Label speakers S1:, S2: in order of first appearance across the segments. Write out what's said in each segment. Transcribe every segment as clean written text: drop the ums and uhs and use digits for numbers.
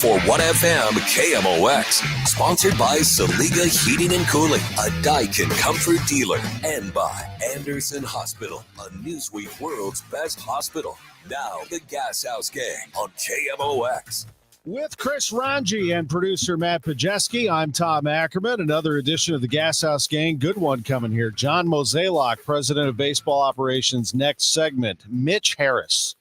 S1: For 1FM KMOX, sponsored by Saliga Heating and Cooling, a Daikin comfort dealer, and by Anderson Hospital, a Newsweek World's Best Hospital. Now, the Gashouse Gang on KMOX.
S2: With Chris Ranji and producer Matt Pajeski, I'm Tom Ackerman. Another edition of the Gashouse Gang. Good one coming here. John Mozeliak, president of baseball operations. Next segment, Mitch Harris.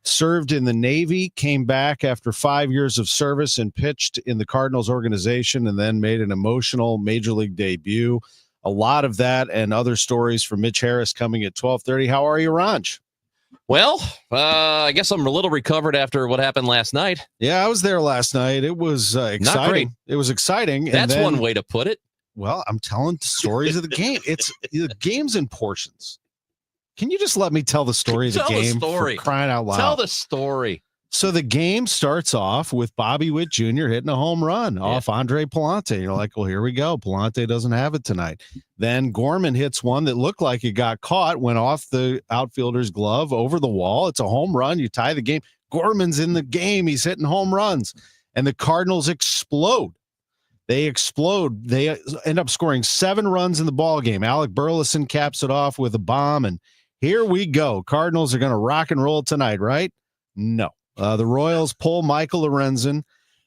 S2: Served in the Navy, came back after 5 years of service and pitched in the Cardinals organization and then made an emotional major league debut. A lot of that and other stories from Mitch Harris coming at 12:30. How are you, Ranj?
S3: Well, I guess I'm a little recovered after what happened last night.
S2: Yeah, I was there last night. It was exciting.
S3: Not great.
S2: It was exciting.
S3: That's one way to put it.
S2: Well, I'm telling stories of the game. It's the game's in portions. Can you just let me tell the story of the game? For crying out loud?
S3: Tell the story.
S2: So the game starts off with Bobby Witt Jr. hitting a home run off Andre Palante. You're like, well, here we go. Palante doesn't have it tonight. Then Gorman hits one that looked like it got caught, went off the outfielder's glove over the wall. It's a home run. You tie the game. Gorman's in the game. He's hitting home runs. And the Cardinals explode. They explode. They end up scoring 7 runs in the ball game. Alec Burleson caps it off with a bomb, and here we go. Cardinals are going to rock and roll tonight, right? No. The Royals pull Michael Lorenzen,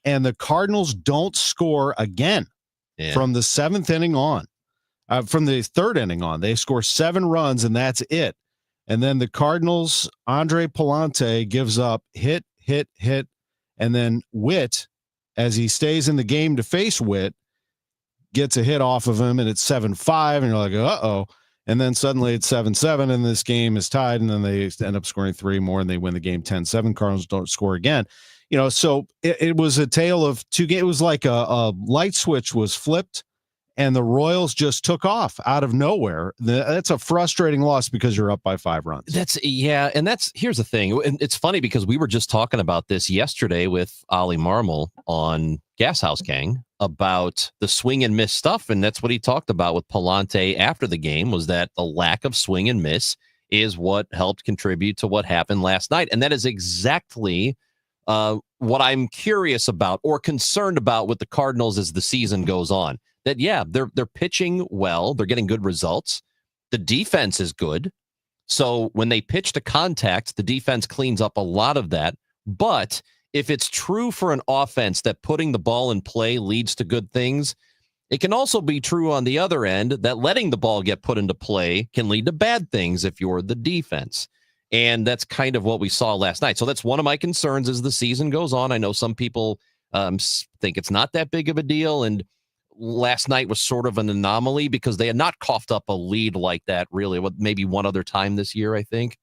S2: and the Cardinals don't score again from the 7th inning on. From the 3rd inning on, they score 7 runs, and that's it. And then the Cardinals, Andre Palante gives up hit, and then Witt, as he stays in the game to face Witt, gets a hit off of him, and it's 7-5, and you're like, uh-oh. And then suddenly it's 7-7, and this game is tied, and then they end up scoring 3 more, and they win the game 10-7. Cardinals don't score again. You know, so it was a tale of 2 games. It was like a light switch was flipped, and the Royals just took off out of nowhere. That's a frustrating loss because you're up by 5 runs.
S3: Here's the thing. And it's funny because we were just talking about this yesterday with Ollie Marmol on Gashouse Gang about the swing and miss stuff. And that's what he talked about with Palante after the game, was that the lack of swing and miss is what helped contribute to what happened last night. And that is exactly what I'm curious about or concerned about with the Cardinals as the season goes on. That, they're pitching well. They're getting good results. The defense is good. So when they pitch to contact, the defense cleans up a lot of that. But if it's true for an offense that putting the ball in play leads to good things, it can also be true on the other end that letting the ball get put into play can lead to bad things if you're the defense. And that's kind of what we saw last night. So that's one of my concerns as the season goes on. I know some people think it's not that big of a deal, and last night was sort of an anomaly because they had not coughed up a lead like that really, maybe one other time this year, I think.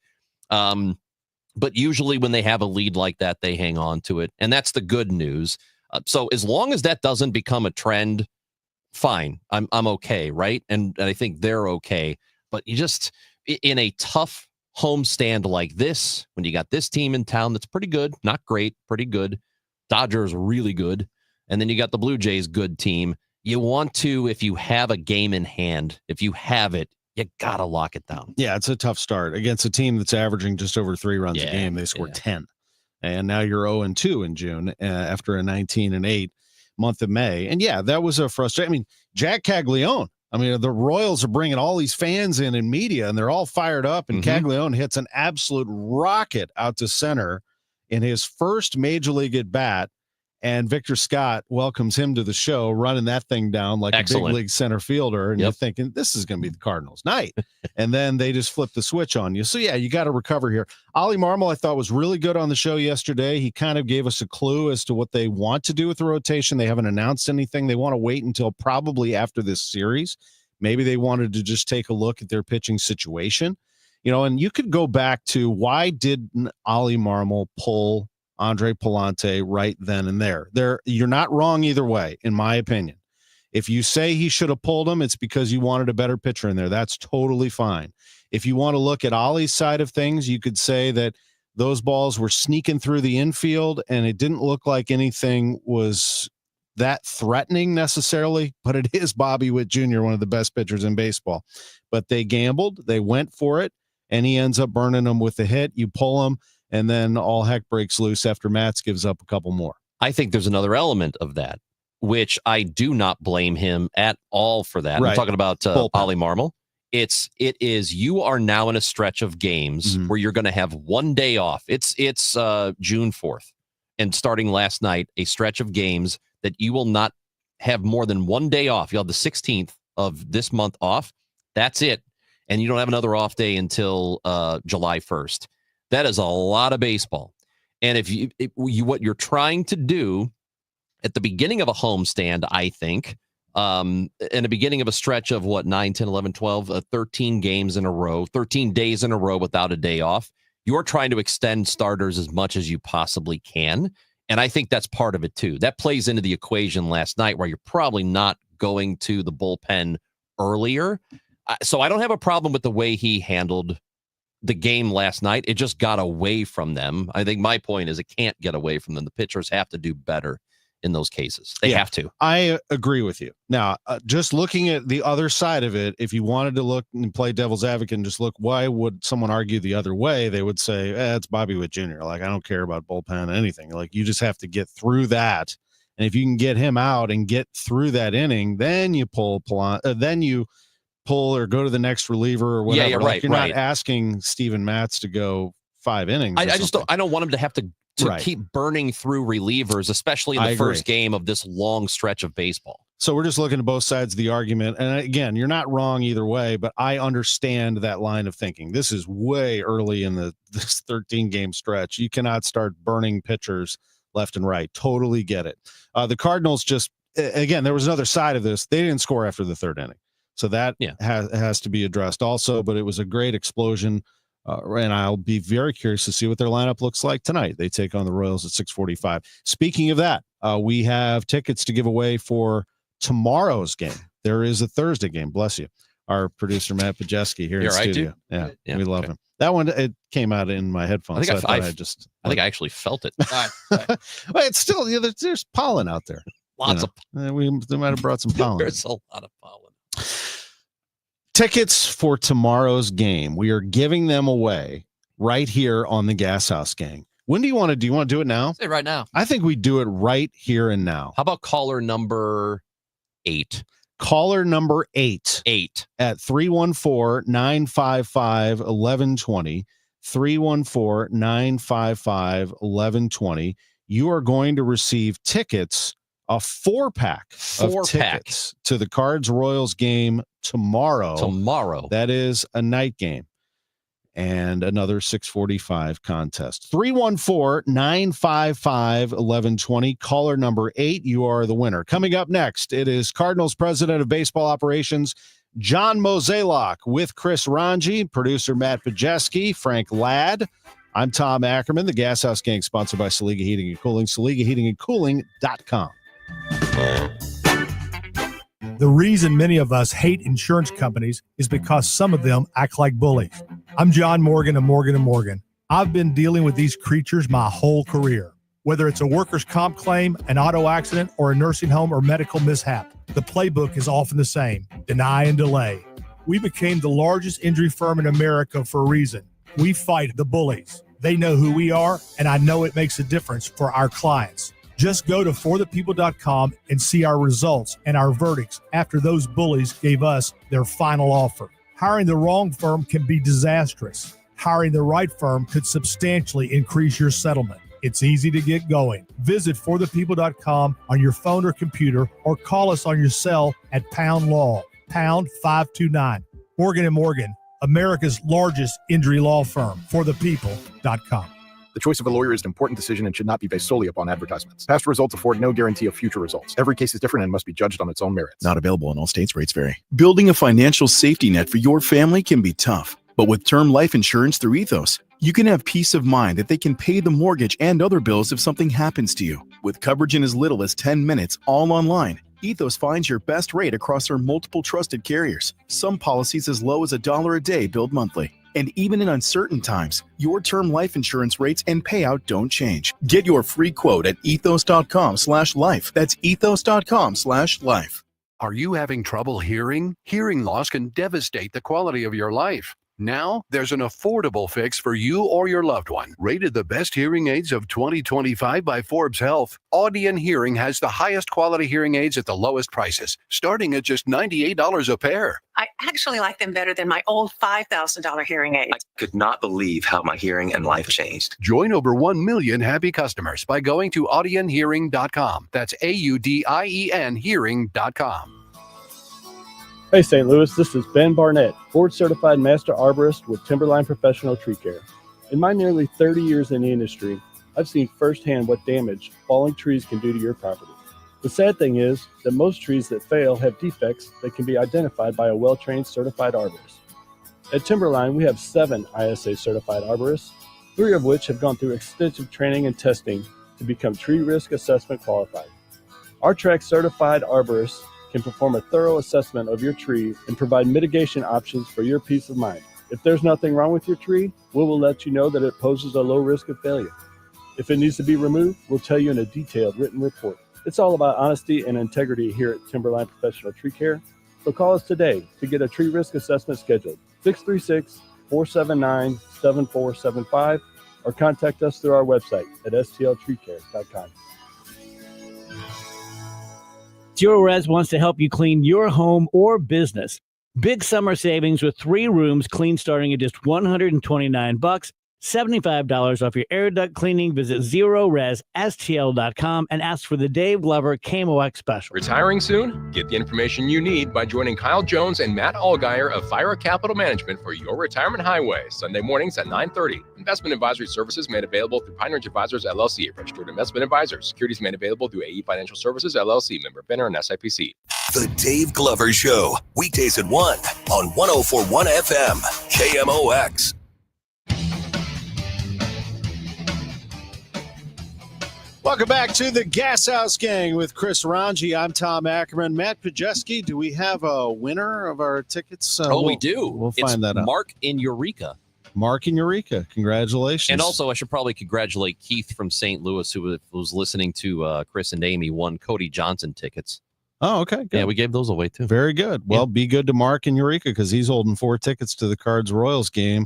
S3: But usually when they have a lead like that, they hang on to it. And that's the good news. So as long as that doesn't become a trend, fine. I'm okay, right? And I think they're okay. But you just, in a tough homestand like this, when you got this team in town that's pretty good, not great, pretty good. Dodgers really good. And then you got the Blue Jays good team. You want to, if you have a game in hand, if you have it, you got to lock it down.
S2: Yeah, it's a tough start against a team that's averaging just over 3 runs a game. They scored 10. And now you're 0-2 in June after a 19-8 month of May. And that was a frustrating. I mean, Jack Caglione. I mean, the Royals are bringing all these fans in and media, and they're all fired up. And Caglione hits an absolute rocket out to center in his first major league at bat. And Victor Scott welcomes him to the show, running that thing down like a big league center fielder. And you're thinking, this is going to be the Cardinals' night. And then they just flip the switch on you. So, you got to recover here. Ollie Marmol, I thought, was really good on the show yesterday. He kind of gave us a clue as to what they want to do with the rotation. They haven't announced anything. They want to wait until probably after this series. Maybe they wanted to just take a look at their pitching situation. You know, and you could go back to why didn't Ollie Marmol pull Andre Palante right then and there. You're not wrong either way, in my opinion. If you say he should have pulled him, it's because you wanted a better pitcher in there. That's totally fine. If you want to look at Ollie's side of things, you could say that those balls were sneaking through the infield, and it didn't look like anything was that threatening necessarily, but it is Bobby Witt Jr., one of the best pitchers in baseball. But they gambled, they went for it, and he ends up burning them with the hit. You pull him, and then all heck breaks loose after Matz gives up a couple more.
S3: I think there's another element of that, which I do not blame him at all for that.
S2: Right.
S3: I'm talking about Ollie Marmol. It is you are now in a stretch of games where you're going to have one day off. It's June 4th, and starting last night, a stretch of games that you will not have more than one day off. You'll have the 16th of this month off. That's it. And you don't have another off day until July 1st. That is a lot of baseball. And if you what you're trying to do at the beginning of a homestand, I think, in the beginning of a stretch of 9, 10, 11, 12, 13 games in a row, 13 days in a row without a day off, you're trying to extend starters as much as you possibly can. And I think that's part of it too. That plays into the equation last night where you're probably not going to the bullpen earlier. So I don't have a problem with the way he handled the game last night. It just got away from them. I think my point is it can't get away from them. The pitchers have to do better in those cases. They have to.
S2: I agree with you. Now, just looking at the other side of it, if you wanted to look and play devil's advocate and just look, why would someone argue the other way? They would say, it's Bobby Witt Jr. Like, I don't care about bullpen, anything. Like, you just have to get through that. And if you can get him out and get through that inning, then you pull or go to the next reliever or whatever.
S3: Yeah,
S2: like, you're not asking Steven Matz to go 5 innings.
S3: I don't want him to have to keep burning through relievers, especially in the first game of this long stretch of baseball.
S2: So we're just looking at both sides of the argument. And again, you're not wrong either way, but I understand that line of thinking. This is way early in this 13-game stretch. You cannot start burning pitchers left and right. Totally get it. The Cardinals again, there was another side of this. They didn't score after the third inning. So that has to be addressed also, but it was a great explosion. And I'll be very curious to see what their lineup looks like tonight. They take on the Royals at 6:45. Speaking of that, we have tickets to give away for tomorrow's game. There is a Thursday game. Bless you. Our producer, Matt Pajeski, here in studio. Yeah, we love him. That one, it came out in my headphones. I
S3: think I actually felt it.
S2: Well, it's still, there's pollen out there.
S3: Lots of pollen.
S2: They might have brought some pollen.
S3: There's a lot of pollen.
S2: Tickets for tomorrow's game. We are giving them away right here on the Gashouse Gang. When do you want to do it now?
S4: Say right now.
S2: I think we do it right here and now.
S3: How about caller number 8?
S2: Caller number 8.
S3: 8.
S2: At 314-955-1120. 314-955-1120. You are going to receive tickets, a 4-pack of tickets to the Cards-Royals game tomorrow. That is a night game. And another 6:45 contest. 314-955-1120. Caller number 8. You are the winner. Coming up next, it is Cardinals President of Baseball Operations, John Mozeliak, with Chris Ranji, producer Matt Pajeski, Frank Ladd. I'm Tom Ackerman. The Gashouse Gang, sponsored by Saliga Heating and Cooling. SaligaHeatingandCooling.com.
S5: The reason many of us hate insurance companies is because some of them act like bullies. I'm John Morgan of Morgan & Morgan. I've been dealing with these creatures my whole career. Whether it's a workers' comp claim, an auto accident, or a nursing home or medical mishap, the playbook is often the same: deny and delay. We became the largest injury firm in America for a reason. We fight the bullies. They know who we are, and I know it makes a difference for our clients. Just go to forthepeople.com and see our results and our verdicts after those bullies gave us their final offer. Hiring the wrong firm can be disastrous. Hiring the right firm could substantially increase your settlement. It's easy to get going. Visit forthepeople.com on your phone or computer, or call us on your cell at #law, #529. Morgan & Morgan, America's largest injury law firm. forthepeople.com.
S6: The choice of a lawyer is an important decision and should not be based solely upon advertisements. Past results afford no guarantee of future results. Every case is different and must be judged on its own merits.
S7: Not available in all states. Rates vary. Building a financial safety net for your family can be tough, but with term life insurance through Ethos, you can have peace of mind that they can pay the mortgage and other bills if something happens to you. With coverage in as little as 10 minutes, all online, Ethos finds your best rate across their multiple trusted carriers. Some policies as low as $1 a day billed monthly. And even in uncertain times, your term life insurance rates and payout don't change. Get your free quote at ethos.com/life. That's ethos.com/life.
S8: Are you having trouble hearing? Hearing loss can devastate the quality of your life.
S4: Now, there's an affordable fix for you or your loved one. Rated the best hearing aids of 2025 by Forbes Health, Audion Hearing has the highest quality hearing aids at the lowest prices, starting at just $98 a pair.
S8: I actually like them better than my old $5,000 hearing aids.
S9: I could not believe how my hearing and life changed.
S4: Join over 1 million happy customers by going to audionhearing.com. That's AUDIEN hearing.com.
S10: Hey St. Louis, this is Ben Barnett, board certified master arborist with Timberline Professional Tree Care. In my nearly 30 years in the industry, I've seen firsthand what damage falling trees can do to your property. The sad thing is that most trees that fail have defects that can be identified by a well-trained certified arborist. At Timberline, we have 7 ISA certified arborists, 3 of which have gone through extensive training and testing to become tree risk assessment qualified. Our track certified arborists can perform a thorough assessment of your tree and provide mitigation options for your peace of mind. If there's nothing wrong with your tree, we will let you know that it poses a low risk of failure. If it needs to be removed, we'll tell you in a detailed written report. It's all about honesty and integrity here at Timberline Professional Tree Care. So call us today to get a tree risk assessment scheduled, 636-479-7475, or contact us through our website at stltreecare.com.
S11: Zero Res wants to help you clean your home or business. Big summer savings with 3 rooms, clean starting at just $129. $75 off your air duct cleaning. Visit ZeroResSTL.com and ask for the Dave Glover KMOX special.
S12: Retiring soon? Get the information you need by joining Kyle Jones and Matt Allgeier of Fire Capital Management for your retirement highway, Sunday mornings at 9:30. Investment advisory services made available through Pine Ridge Advisors, LLC, registered investment advisors. Securities made available through AE Financial Services, LLC, member FINRA and SIPC.
S1: The Dave Glover Show, weekdays at 1 on 104.1 FM, KMOX.
S2: Welcome back to the Gashouse Gang with Chris Ranji. I'm Tom Ackerman. Matt Pajeski, do we have a winner of our tickets?
S3: We do.
S2: We'll find that out.
S3: Mark in Eureka.
S2: Mark in Eureka. Congratulations.
S3: And also, I should probably congratulate Keith from St. Louis, who was listening to Chris and Amy, won Cody Johnson tickets.
S2: Oh, okay. Good.
S3: Yeah, we gave those away, too.
S2: Very good. Well, be good to Mark in Eureka because he's holding 4 tickets to the Cards-Royals game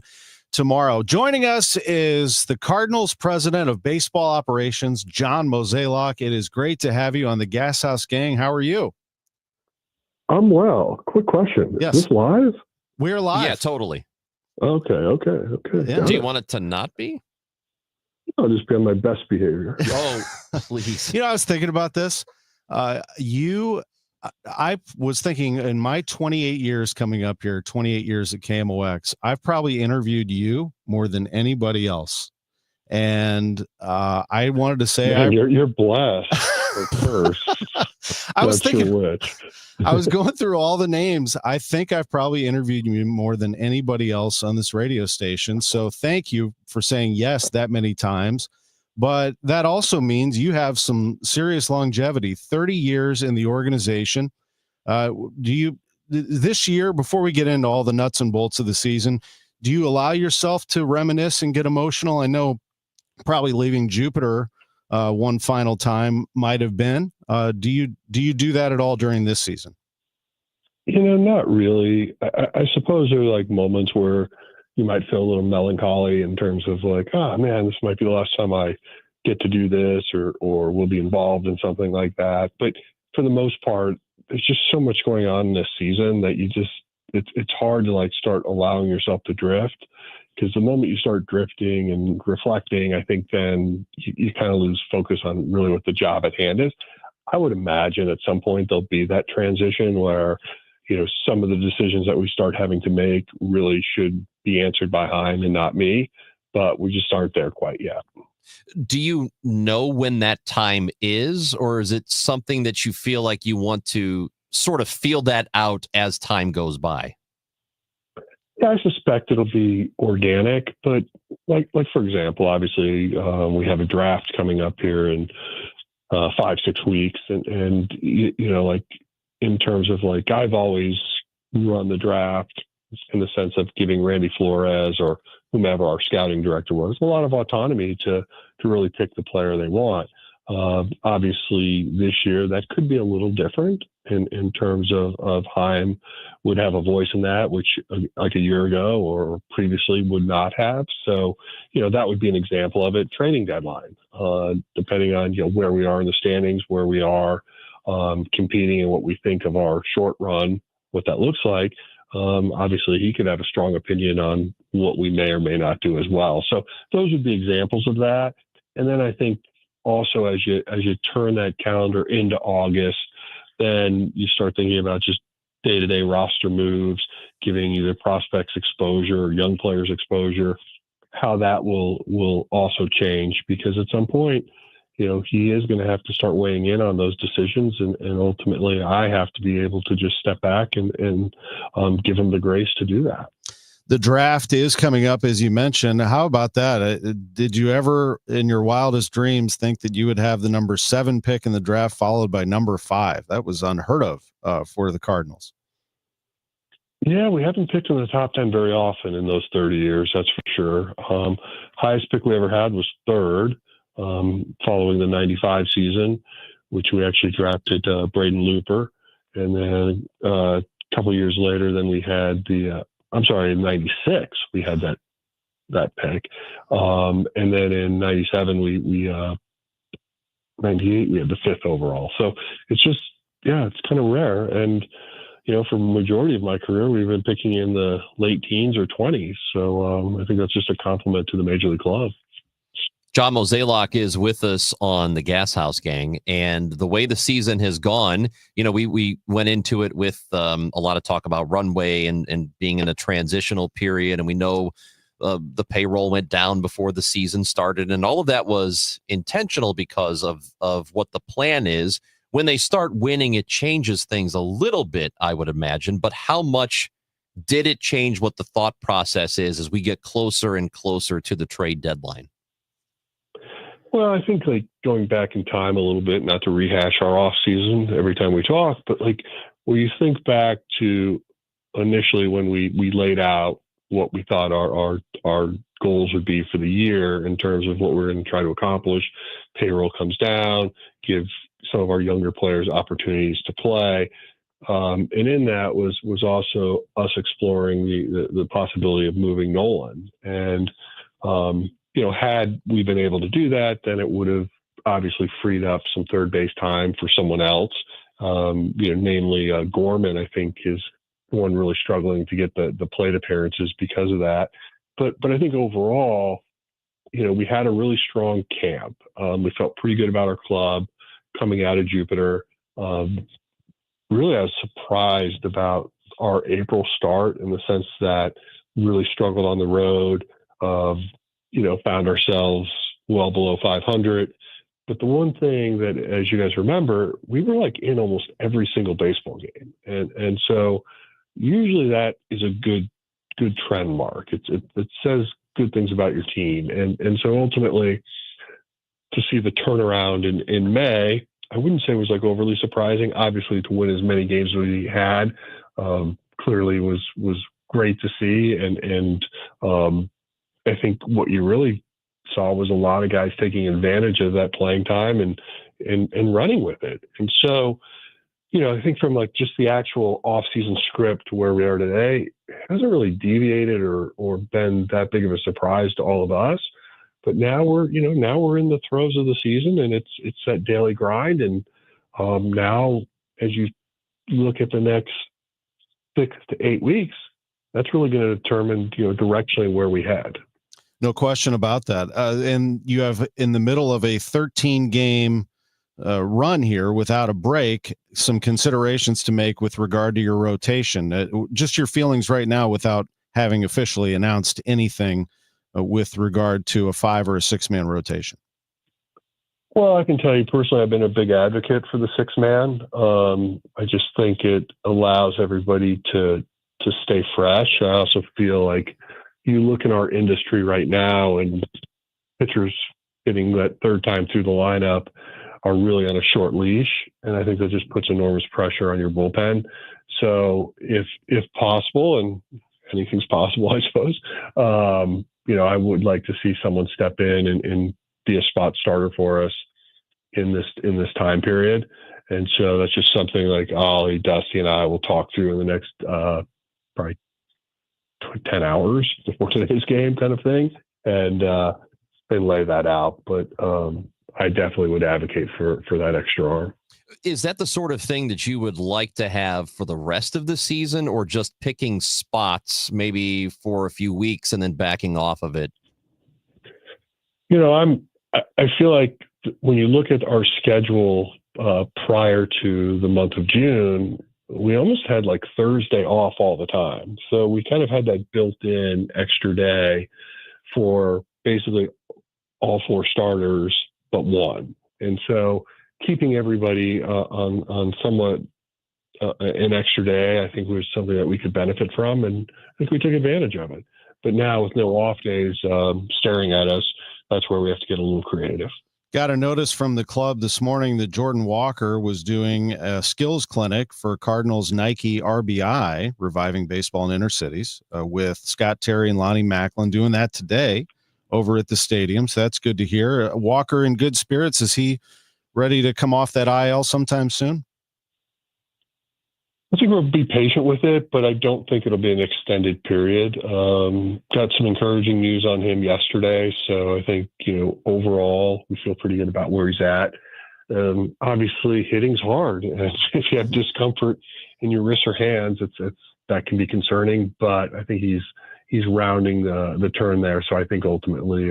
S2: tomorrow. Joining us is the Cardinals president of baseball operations, John Mozeliak. It is great to have you on the Gashouse Gang. How are you?
S13: I'm well. Quick question.
S2: Yes.
S13: Is this live?
S2: We're live.
S3: Yeah, totally.
S13: Okay.
S2: Yeah.
S3: Do you want it to not be?
S13: I'll just be on my best behavior.
S3: Oh, please.
S2: I was thinking about this. I was thinking in my 28 years coming up here, 28 years at KMOX, I've probably interviewed you more than anybody else. And I wanted to say,
S13: you're blessed. First.
S2: I was thinking, I was going through all the names. I think I've probably interviewed you more than anybody else on this radio station. So thank you for saying yes that many times. But that also means you have some serious longevity, 30 years in the organization. This year, before we get into all the nuts and bolts of the season, do you allow yourself to reminisce and get emotional? I know probably leaving Jupiter one final time might have been. Do you do that at all during this season?
S13: Not really. I suppose there are like moments where you might feel a little melancholy in terms of like, oh man, this might be the last time I get to do this or will be involved in something like that. But for the most part, there's just so much going on in this season that it's hard to like start allowing yourself to drift, because the moment you start drifting and reflecting, I think then you kind of lose focus on really what the job at hand is. I would imagine at some point there'll be that transition where, some of the decisions that we start having to make really should be answered by Heim and not me, but we just aren't there quite yet.
S3: Do you know when that time is, or is it something that you feel like you want to sort of feel that out as time goes by?
S13: Yeah, I suspect it'll be organic, but like for example, obviously we have a draft coming up here in 5-6 weeks, and like in terms of like I've always run the draft in the sense of giving Randy Flores or whomever our scouting director was a lot of autonomy to really pick the player they want. Obviously, this year that could be a little different in terms of Heim would have a voice in that, which like a year ago or previously would not have. So, that would be an example of it. Trading deadline, depending on where we are in the standings, where we are competing, and what we think of our short run, what that looks like. Obviously, he could have a strong opinion on what we may or may not do as well. So those would be examples of that. And then I think also as you turn that calendar into August, then you start thinking about just day-to-day roster moves, giving either prospects exposure or young players exposure, how that will also change, because at some point, he is going to have to start weighing in on those decisions, and ultimately I have to be able to just step back and give him the grace to do that.
S2: The draft is coming up, as you mentioned. How about that? Did you ever, in your wildest dreams, think that you would have the number 7 pick in the draft followed by number 5? That was unheard of for the Cardinals.
S13: Yeah, we haven't picked in the top 10 very often in those 30 years, that's for sure. Highest pick we ever had was 3rd, following the 95 season, which we actually drafted Braden Looper. And then a couple of years later, then we had in 96, we had that pick. And then in 97, we 98, we had the 5th overall. So it's just, it's kind of rare. And, for the majority of my career, we've been picking in the late teens or 20s. So I think that's just a compliment to the Major League Club.
S3: John Mozeliak is with us on the Gashouse Gang, and the way the season has gone, we went into it with a lot of talk about runway and being in a transitional period, and we know the payroll went down before the season started, and all of that was intentional because of what the plan is. When they start winning, it changes things a little bit, I would imagine, but how much did it change what the thought process is as we get closer and closer to the trade deadline?
S13: Well, I think going back in time a little bit, not to rehash our off season every time we talk, but when you think back to initially when we laid out what we thought our goals would be for the year in terms of what we're going to try to accomplish, payroll comes down, give some of our younger players opportunities to play. And in that was also us exploring the possibility of moving Nolan. And, had we been able to do that, then it would have obviously freed up some third base time for someone else. Namely Gorman, I think, is one really struggling to get the plate appearances because of that. But I think overall, we had a really strong camp. We felt pretty good about our club coming out of Jupiter. Really, I was surprised about our April start in the sense that we really struggled on the road. Found ourselves well below 500. But the one thing that, as you guys remember, we were in almost every single baseball game. And so usually that is a good trend mark. It says good things about your team. And so ultimately to see the turnaround in May, I wouldn't say it was overly surprising. Obviously to win as many games as we had, clearly was great to see. And I think what you really saw was a lot of guys taking advantage of that playing time and running with it. And so, I think from just the actual off-season script to where we are today, it hasn't really deviated or been that big of a surprise to all of us. But now we're in the throes of the season, and it's that daily grind. And now, as you look at the next 6 to 8 weeks, that's really going to determine directionally where we head.
S2: No question about that. And you have, in the middle of a 13-game run here without a break, some considerations to make with regard to your rotation. Just your feelings right now without having officially announced anything with regard to a 5 or a 6-man rotation.
S13: Well, I can tell you personally, I've been a big advocate for the 6-man. I just think it allows everybody to stay fresh. I also feel like you look in our industry right now, and pitchers getting that third time through the lineup are really on a short leash. And I think that just puts enormous pressure on your bullpen. So if possible, and anything's possible, I suppose, I would like to see someone step in and be a spot starter for us in this time period. And so that's just something like Ollie, Dusty, and I will talk through in the next probably 10 hours before today's game, kind of thing, and lay that out. But I definitely would advocate for that extra arm.
S3: Is that the sort of thing that you would like to have for the rest of the season, or just picking spots maybe for a few weeks and then backing off of it?
S13: I feel like when you look at our schedule prior to the month of June, we almost had like Thursday off all the time. So we kind of had that built-in extra day for basically all 4 starters but one. And so keeping everybody on somewhat an extra day, I think, was something that we could benefit from, and I think we took advantage of it. But now with no off days staring at us, that's where we have to get a little creative.
S2: Got a notice from the club this morning that Jordan Walker was doing a skills clinic for Cardinals Nike RBI, Reviving Baseball in Inner Cities, with Scott Terry and Lonnie Macklin, doing that today over at the stadium. So that's good to hear. Walker in good spirits. Is he ready to come off that IL sometime soon?
S13: I think we'll be patient with it, but I don't think it'll be an extended period. Got some encouraging news on him yesterday. So I think, overall, we feel pretty good about where he's at. Obviously, hitting's hard. And if you have discomfort in your wrists or hands, that can be concerning, but I think he's rounding the turn there. So I think ultimately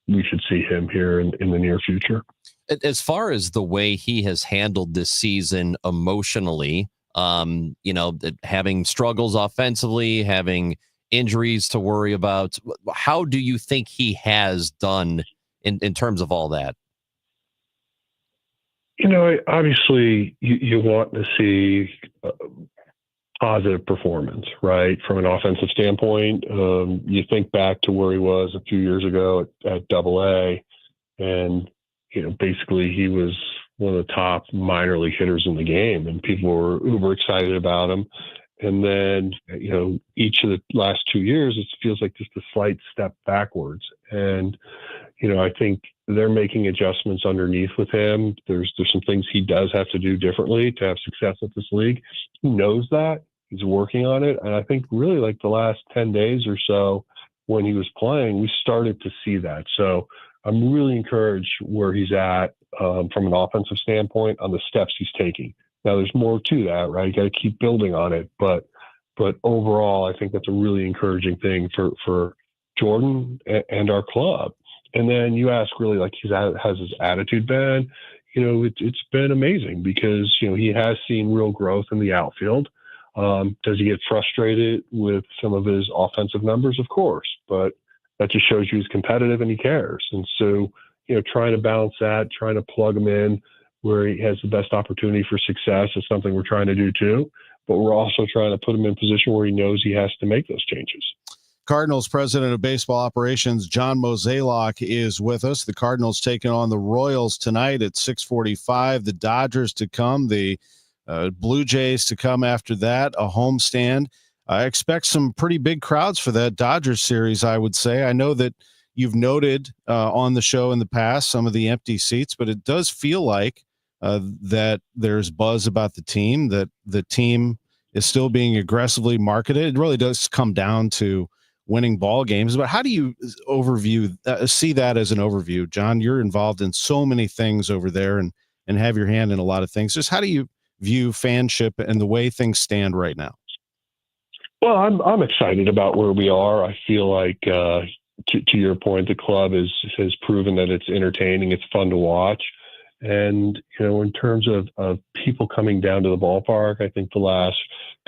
S13: we should see him here in the near future.
S3: As far as the way he has handled this season emotionally, having struggles offensively, having injuries to worry about, how do you think he has done in terms of all that?
S13: Obviously you want to see positive performance, right? From an offensive standpoint, you think back to where he was a few years ago at AA, and, basically he was one of the top minor league hitters in the game, and people were uber excited about him. And then, each of the last 2 years, it feels like just a slight step backwards. And, I think they're making adjustments underneath with him. There's some things he does have to do differently to have success at this league. He knows that. He's working on it. And I think really like the last 10 days or so when he was playing, we started to see that. So I'm really encouraged where he's at from an offensive standpoint on the steps he's taking. Now there's more to that, right? You got to keep building on it. But overall, I think that's a really encouraging thing for Jordan and our club. And then you ask really like has his attitude been? It's been amazing because, he has seen real growth in the outfield. Does he get frustrated with some of his offensive numbers? Of course, but that just shows you he's competitive and he cares. And so, trying to balance that, trying to plug him in where he has the best opportunity for success is something we're trying to do too. But we're also trying to put him in a position where he knows he has to make those changes.
S2: Cardinals president of baseball operations, John Mozeliak, is with us. The Cardinals taking on the Royals tonight at 6:45. The Dodgers to come, the Blue Jays to come after that, a homestand. I expect some pretty big crowds for that Dodgers series, I would say. I know that you've noted on the show in the past some of the empty seats, but it does feel like that there's buzz about the team, that the team is still being aggressively marketed. It really does come down to winning ball games. But how do you see that as an overview? John, you're involved in so many things over there and have your hand in a lot of things. Just how do you view fanship and the way things stand right now?
S13: Well, I'm excited about where we are. I feel like, to your point, the club has proven that it's entertaining, it's fun to watch. And, in terms of people coming down to the ballpark, I think the last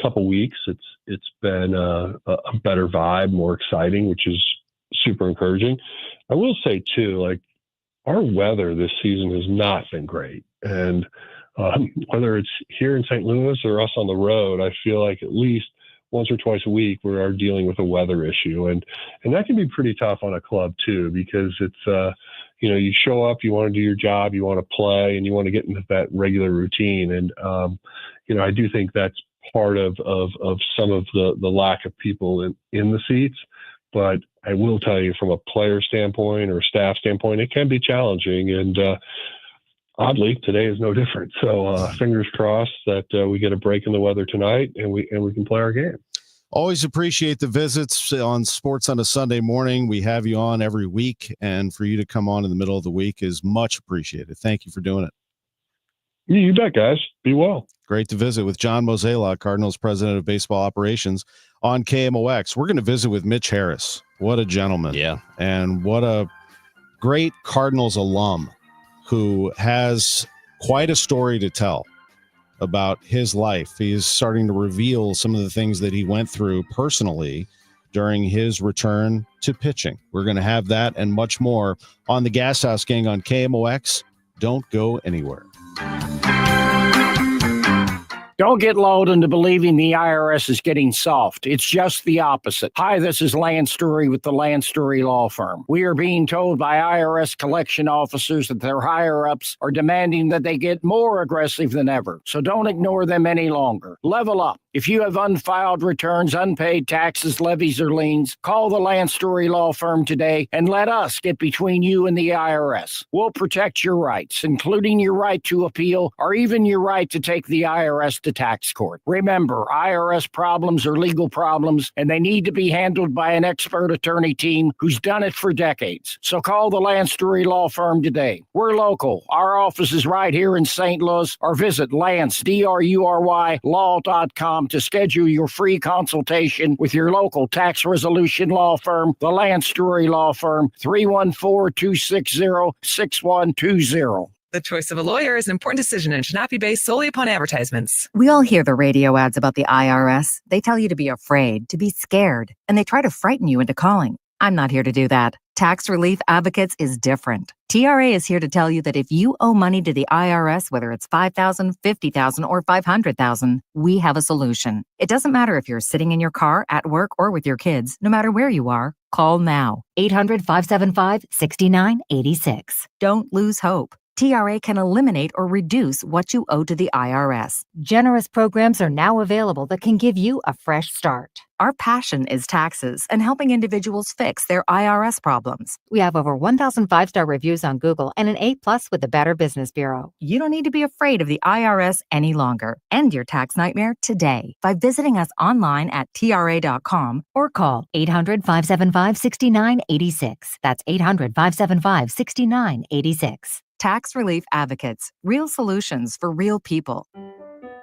S13: couple weeks, it's been a better vibe, more exciting, which is super encouraging. I will say too, like our weather this season has not been great. And whether it's here in St. Louis or us on the road, I feel like at least once or twice a week we are dealing with a weather issue. And that can be pretty tough on a club too, because it's, you show up, you want to do your job, you want to play, and you want to get into that regular routine. And, I do think that's part of some of the lack of people in the seats. But I will tell you from a player standpoint or staff standpoint, it can be challenging. And oddly, today is no different. So fingers crossed that we get a break in the weather tonight and we can play our game.
S2: Always appreciate the visits on Sports on a Sunday morning. We have you on every week, and for you to come on in the middle of the week is much appreciated. Thank you for doing it.
S13: You bet, guys. Be well.
S2: Great to visit with John Mozela, Cardinals president of baseball operations on KMOX. We're going to visit with Mitch Harris. What a gentleman.
S3: Yeah.
S2: And what a great Cardinals alum who has quite a story to tell about his life. He's starting to reveal some of the things that he went through personally during his return to pitching. We're going to have that and much more on the Gashouse Gang on KMOX. Don't go anywhere.
S14: Don't get lulled into believing the IRS is getting soft. It's just the opposite. Hi, this is Lance Story with the Lance Story Law Firm. We are being told by IRS collection officers that their higher-ups are demanding that they get more aggressive than ever. So don't ignore them any longer. Level up. If you have unfiled returns, unpaid taxes, levies, or liens, call the Lance Story Law Firm today and let us get between you and the IRS. We'll protect your rights, including your right to appeal or even your right to take the IRS to tax court. Remember, IRS problems are legal problems, and they need to be handled by an expert attorney team who's done it for decades. So call the Lance Story Law Firm today. We're local. Our office is right here in St. Louis, or visit Lance, DRURY, law.com to schedule your free consultation with your local tax resolution law firm, the Lance Story Law Firm, 314-260-6120.
S15: The choice of a lawyer is an important decision and should not be based solely upon advertisements.
S16: We all hear the radio ads about the IRS. They tell you to be afraid, to be scared, and they try to frighten you into calling. I'm not here to do that. Tax Relief Advocates is different. TRA is here to tell you that if you owe money to the IRS, whether it's $5,000, $50,000, or $500,000, we have a solution. It doesn't matter if you're sitting in your car, at work, or with your kids. No matter where you are, call now. 800-575-6986. Don't lose hope. TRA can eliminate or reduce what you owe to the IRS. Generous programs are now available that can give you a fresh start. Our passion is taxes and helping individuals fix their IRS problems. We have over 1,000 5-star reviews on Google and an A+ with the Better Business Bureau. You don't need to be afraid of the IRS any longer. End your tax nightmare today by visiting us online at TRA.com or call 800-575-6986. That's 800-575-6986. Tax Relief Advocates. Real solutions for real people.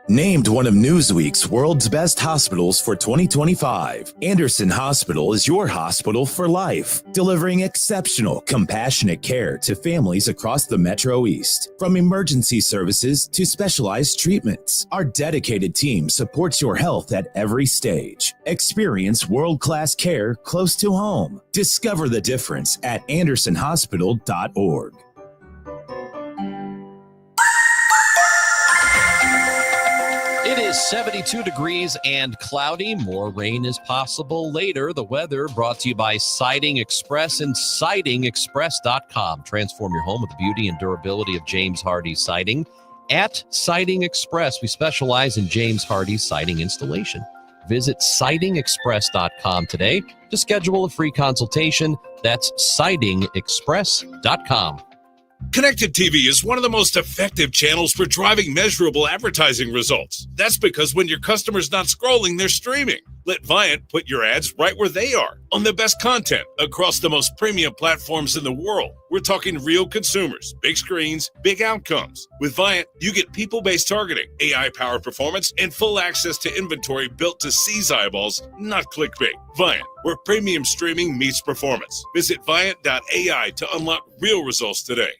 S17: Named one of Newsweek's World's Best Hospitals for 2025, Anderson Hospital is your hospital for life, delivering exceptional, compassionate care to families across the Metro East. From emergency services to specialized treatments, our dedicated team supports your health at every stage. Experience world-class care close to home. Discover the difference at andersonhospital.org.
S3: It is 72 degrees and cloudy. More rain is possible later. The weather brought to you by Siding Express and sidingexpress.com. Transform your home with the beauty and durability of James Hardie siding. At Siding Express, we specialize in James Hardie siding installation. Visit sidingexpress.com today to schedule a free consultation. That's sidingexpress.com.
S18: Connected TV is one of the most effective channels for driving measurable advertising results. That's because when your customer's not scrolling, they're streaming. Let Viant put your ads right where they are, on the best content across the most premium platforms in the world. We're talking real consumers, big screens, big outcomes. With Viant, you get people-based targeting, AI-powered performance, and full access to inventory built to seize eyeballs, not clickbait. Viant, where premium streaming meets performance. Visit Viant.ai to unlock real results today.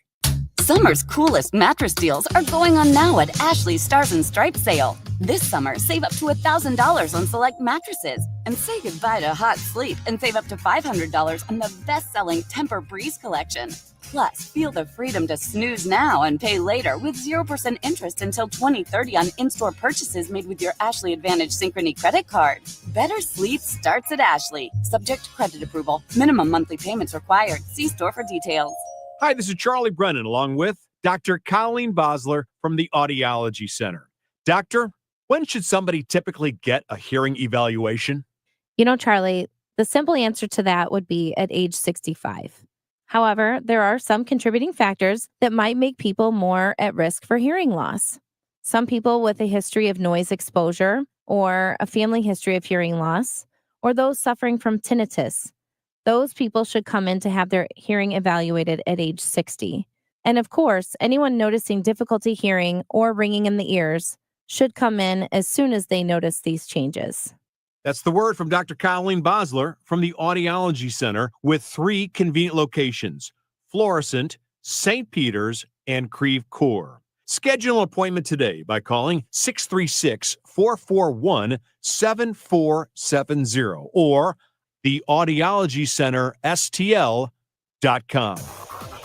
S19: Summer's coolest mattress deals are going on now at Ashley's Stars and Stripes sale. This summer, save up to $1,000 on select mattresses and say goodbye to hot sleep and save up to $500 on the best-selling Tempur-Breeze collection. Plus, feel the freedom to snooze now and pay later with 0% interest until 2030 on in-store purchases made with your Ashley Advantage Synchrony credit card. Better sleep starts at Ashley. Subject to credit approval. Minimum monthly payments required. See store for details.
S20: Hi, this is Charlie Brennan, along with Dr. Colleen Bosler from the Audiology Center. Doctor, when should somebody typically get a hearing evaluation?
S21: You know, Charlie, the simple answer to that would be at age 65. However, there are some contributing factors that might make people more at risk for hearing loss. Some people with a history of noise exposure or a family history of hearing loss, or those suffering from tinnitus. Those people should come in to have their hearing evaluated at age 60. And of course, anyone noticing difficulty hearing or ringing in the ears should come in as soon as they notice these changes.
S20: That's the word from Dr. Colleen Bosler from the Audiology Center with 3 convenient locations: Florissant, St. Peter's, and Creve Coeur. Schedule an appointment today by calling 636-441-7470 or theaudiologycenterstl.com.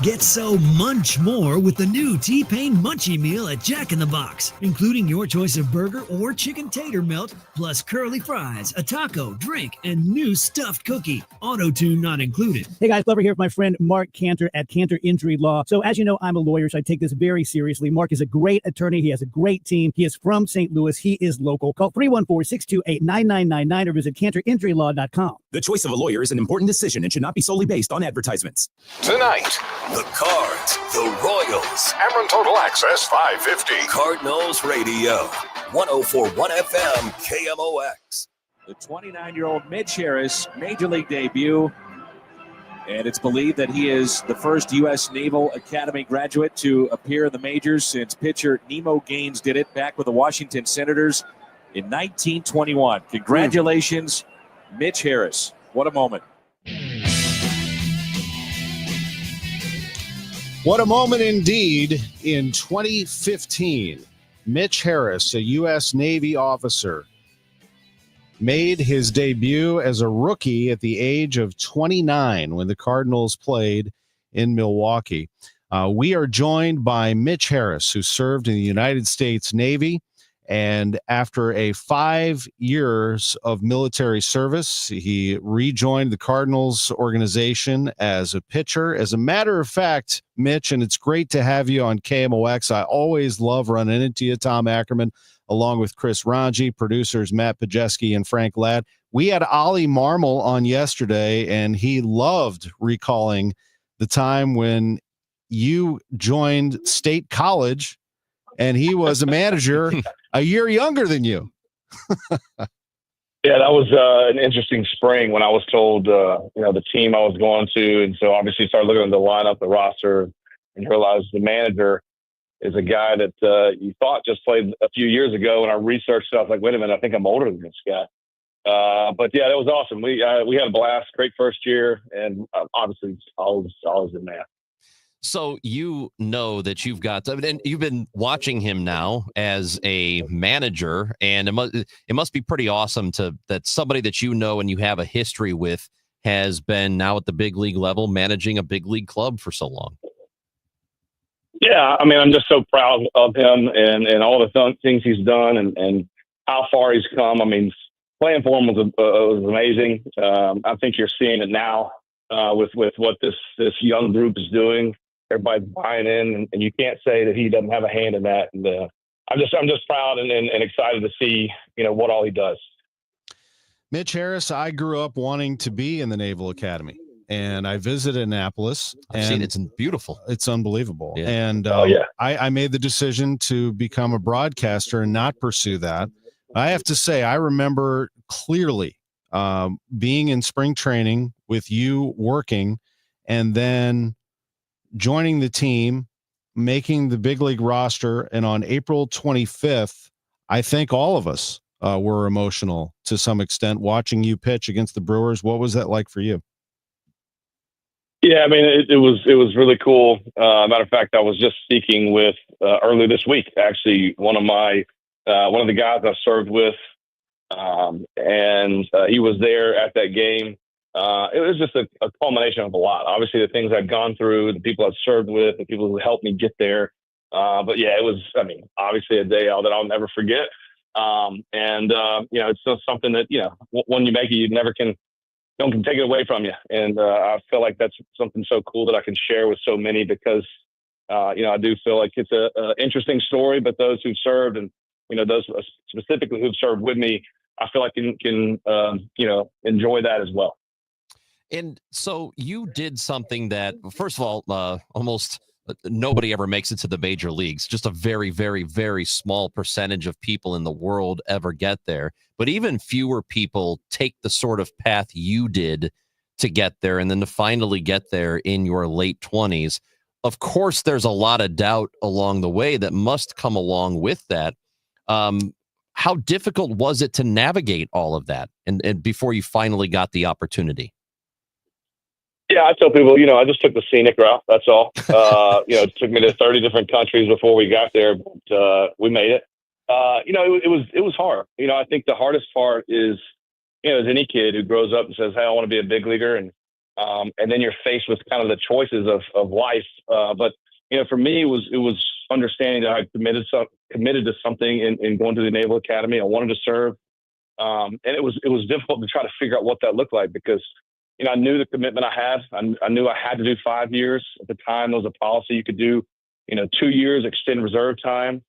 S22: Get so munch more with the new T-Pain Munchie Meal at Jack in the Box, including your choice of burger or chicken tater melt, plus curly fries, a taco, drink, and new stuffed cookie. Auto-tune not included.
S11: Hey guys, Glover here with my friend Mark Cantor at Cantor Injury Law. So as you know, I'm a lawyer, so I take this very seriously. Mark is a great attorney. He has a great team. He is from St. Louis. He is local. Call 314-628-9999 or visit cantorinjurylaw.com.
S17: The choice of a lawyer is an important decision and should not be solely based on advertisements.
S1: Tonight, the Cards, the Royals.
S23: Cameron Total Access 550.
S1: Cardinals Radio, 104.1 FM, KMOX.
S24: The 29-year-old Mitch Harris, Major League debut. And it's believed that he is the first U.S. Naval Academy graduate to appear in the majors since pitcher Nemo Gaines did it back with the Washington Senators in 1921. Congratulations, Mitch Harris. What a moment.
S2: What a moment indeed. In 2015, Mitch Harris, a U.S. Navy officer, made his debut as a rookie at the age of 29 when the Cardinals played in Milwaukee. We are joined by Mitch Harris, who served in the United States Navy. And after a 5 years of military service, he rejoined the Cardinals organization as a pitcher. As a matter of fact, Mitch, and it's great to have you on KMOX. I always love running into you, Tom Ackerman, along with Chris Ranji, producers Matt Pajeski and Frank Ladd. We had Ollie Marmol on yesterday, and he loved recalling the time when you joined State College, and he was a manager a year younger than you.
S25: Yeah, that was an interesting spring when I was told, the team I was going to. And so obviously started looking at the lineup, the roster, and realized the manager is a guy that you thought just played a few years ago. And I researched it. I was like, wait a minute, I think I'm older than this guy. But yeah, that was awesome. We had a blast, great first year, and obviously always in there.
S3: So you know that you've got, and you've been watching him now as a manager, and it must be pretty awesome that somebody that you know and you have a history with has been now at the big league level managing a big league club for so long.
S25: Yeah, I mean, I'm just so proud of him and all the things he's done and how far he's come. I mean, playing for him was amazing. I think you're seeing it now with what this young group is doing. Everybody's buying in, and you can't say that he doesn't have a hand in that. And I'm just proud and excited to see what all he does.
S2: Mitch Harris, I grew up wanting to be in the Naval Academy, and I visited Annapolis.
S3: I've seen it. It's beautiful.
S2: It's unbelievable.
S3: Yeah.
S2: And I made the decision to become a broadcaster and not pursue that. I have to say, I remember clearly being in spring training with you working, and then joining the team, making the big league roster. And on April 25th, I think all of us were emotional to some extent watching you pitch against the Brewers. What was that like for you?
S25: Yeah, I mean, it was really cool. Matter of fact, I was just speaking with earlier this week, actually, one of the guys I served with, and he was there at that game. It was just a culmination of a lot. Obviously, the things I'd gone through, the people I'd served with, the people who helped me get there. But yeah, it was, obviously a day that I'll never forget. It's just something that, when you make it, you never can take it away from you. And I feel like that's something so cool that I can share with so many because, I do feel like it's a interesting story, but those who've served and, those specifically who've served with me, I feel like can enjoy that as well.
S3: And so you did something that, first of all, almost nobody ever makes it to the major leagues. Just a very, very, very small percentage of people in the world ever get there. But even fewer people take the sort of path you did to get there and then to finally get there in your late 20s. Of course, there's a lot of doubt along the way that must come along with that. How difficult was it to navigate all of that and before you finally got the opportunity?
S25: Yeah, I tell people, I just took the scenic route. That's all. It took me to 30 different countries before we got there, but we made it. It was hard. I think the hardest part is, as any kid who grows up and says, "Hey, I want to be a big leaguer," and then you're faced with kind of the choices of life. But for me, it was understanding that I committed to something in going to the Naval Academy. I wanted to serve, and it was difficult to try to figure out what that looked like because. I knew the commitment I had. I knew I had to do 5 years. At the time, there was a policy you could do, 2 years, extend reserve time.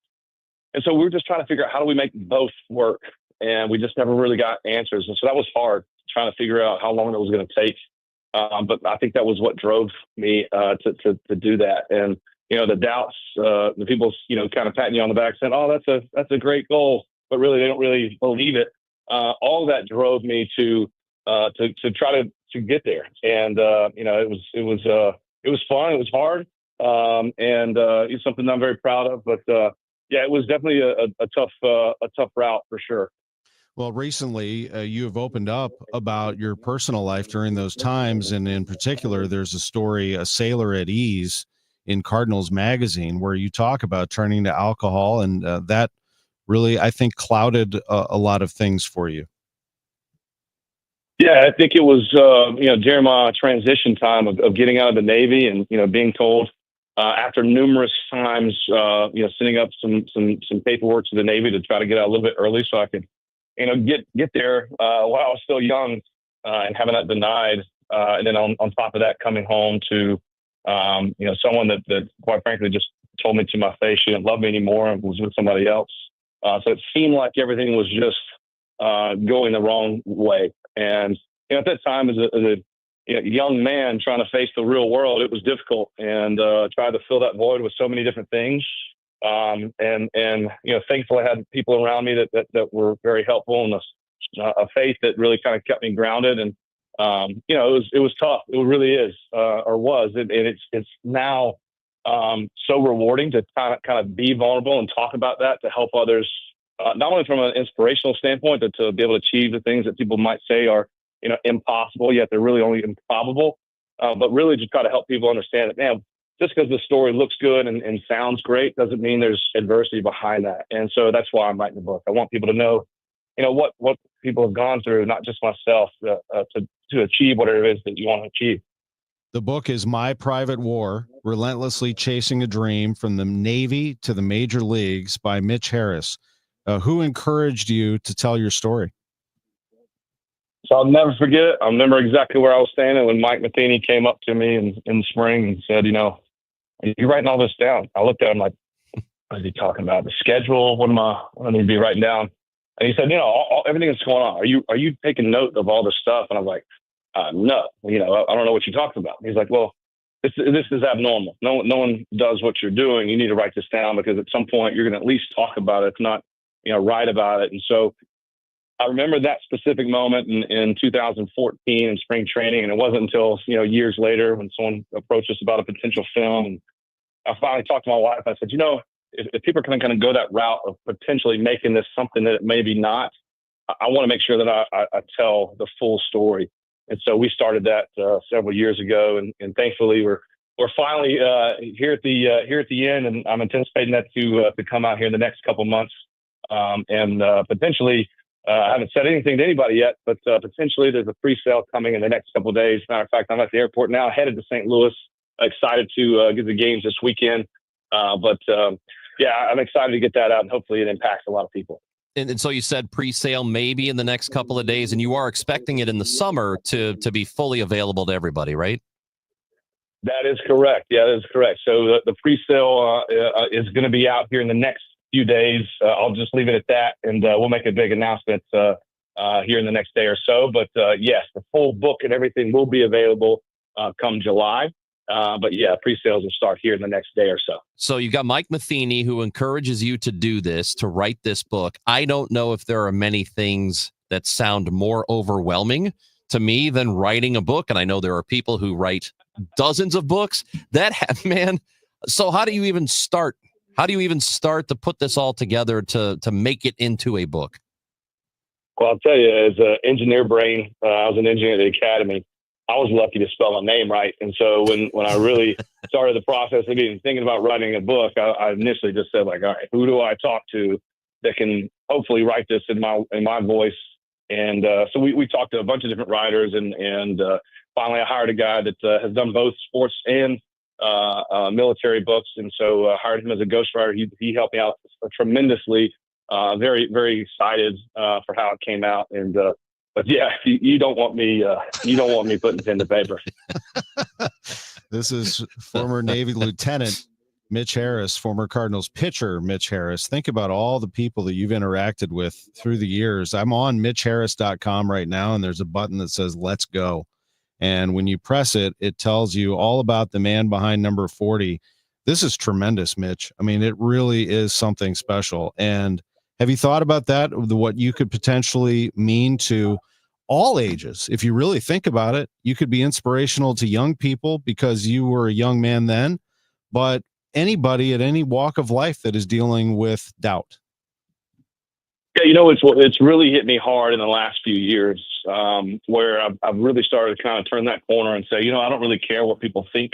S25: And so we were just trying to figure out how do we make both work? And we just never really got answers. And so that was hard, trying to figure out how long it was going to take. But I think that was what drove me to do that. And, the doubts, the people, kind of patting you on the back saying, "Oh, that's a great goal," but really they don't really believe it. All of that drove me to try to get there. And, it was fun. It was hard. And it's something I'm very proud of, but, yeah, it was definitely a tough route for sure.
S2: Well, recently you have opened up about your personal life during those times. And in particular, there's a story, A Sailor at Ease in Cardinals Magazine, where you talk about turning to alcohol. And that really, I think, clouded a lot of things for you.
S25: Yeah, I think it was, during my transition time of getting out of the Navy and, being told after numerous times, sending up some paperwork to the Navy to try to get out a little bit early so I could, get there while I was still young and having that denied. And then on top of that, coming home to, someone that quite frankly just told me to my face she didn't love me anymore and was with somebody else. So it seemed like everything was just going the wrong way. And at that time, as a young man trying to face the real world, it was difficult and tried to fill that void with so many different things. And thankfully, I had people around me that were very helpful and a faith that really kind of kept me grounded. And it was tough. It really is, or was, and it's now so rewarding to kind of be vulnerable and talk about that to help others. Not only from an inspirational standpoint, but to be able to achieve the things that people might say are, impossible, yet they're really only improbable. But really just try to help people understand that, man, just because the story looks good and sounds great doesn't mean there's adversity behind that. And so that's why I'm writing the book. I want people to know, what people have gone through, not just myself, to achieve whatever it is that you want to achieve.
S2: The book is My Private War, Relentlessly Chasing a Dream from the Navy to the Major Leagues by Mitch Harris. Who encouraged you to tell your story?
S25: So I'll never forget it. I remember exactly where I was standing when Mike Matheny came up to me in the spring and said, "You're writing all this down." I looked at him like, "What is he talking about? The schedule? What I need to be writing down?" And he said, "Everything that's going on. Are you taking note of all this stuff?" And I was like, "No, I don't know what you're talking about." He's like, "Well, this is abnormal. No one does what you're doing. You need to write this down because at some point you're going to at least talk about it, if not, write about it." And so I remember that specific moment in 2014 in spring training. And it wasn't until, years later when someone approached us about a potential film. And I finally talked to my wife. I said, if people are going to kind of go that route of potentially making this something that it maybe not, I want to make sure that I tell the full story. And so we started that several years ago. And thankfully we're finally here at the end. And I'm anticipating that to come out here in the next couple of months. And potentially, I haven't said anything to anybody yet, but potentially there's a pre-sale coming in the next couple of days. Matter of fact, I'm at the airport now, headed to St. Louis. Excited to get the games this weekend. Yeah, I'm excited to get that out, and hopefully it impacts a lot of people.
S3: And so you said pre-sale maybe in the next couple of days, and you are expecting it in the summer to be fully available to everybody, right?
S25: That is correct. Yeah, that is correct. So the pre-sale is going to be out here in the next few days. I'll just leave it at that, and we'll make a big announcement here in the next day or so. But yes, the full book and everything will be available come July. But yeah, pre-sales will start here in the next day or so.
S3: So you've got Mike Matheny, who encourages you to do this, to write this book. I don't know if there are many things that sound more overwhelming to me than writing a book. And I know there are people who write dozens of books that have, man. So how do you even start? How do you even start to put this all together to make it into a book?
S25: Well, I'll tell you, as an engineer brain, I was an engineer at the academy. I was lucky to spell my name right. And so when I really started the process of even thinking about writing a book, I initially just said, like, all right, who do I talk to that can hopefully write this in my voice? And so we talked to a bunch of different writers, and finally I hired a guy that has done both sports and military books. And so I hired him as a ghostwriter. He helped me out tremendously. Very, very excited for how it came out. And but yeah, you don't want me putting pen to paper.
S2: This is former Navy Lieutenant Mitch Harris, former Cardinals pitcher Mitch Harris. Think about all the people that you've interacted with through the years. I'm on mitchharris.com right now, and there's a button that says "Let's Go." And when you press it, it tells you all about the man behind number 40. This is tremendous, Mitch. I mean, it really is something special. And have you thought about that, what you could potentially mean to all ages? If you really think about it, you could be inspirational to young people because you were a young man then, but anybody at any walk of life that is dealing with doubt.
S25: Yeah, it's really hit me hard in the last few years, where I've really started to kind of turn that corner and say, I don't really care what people think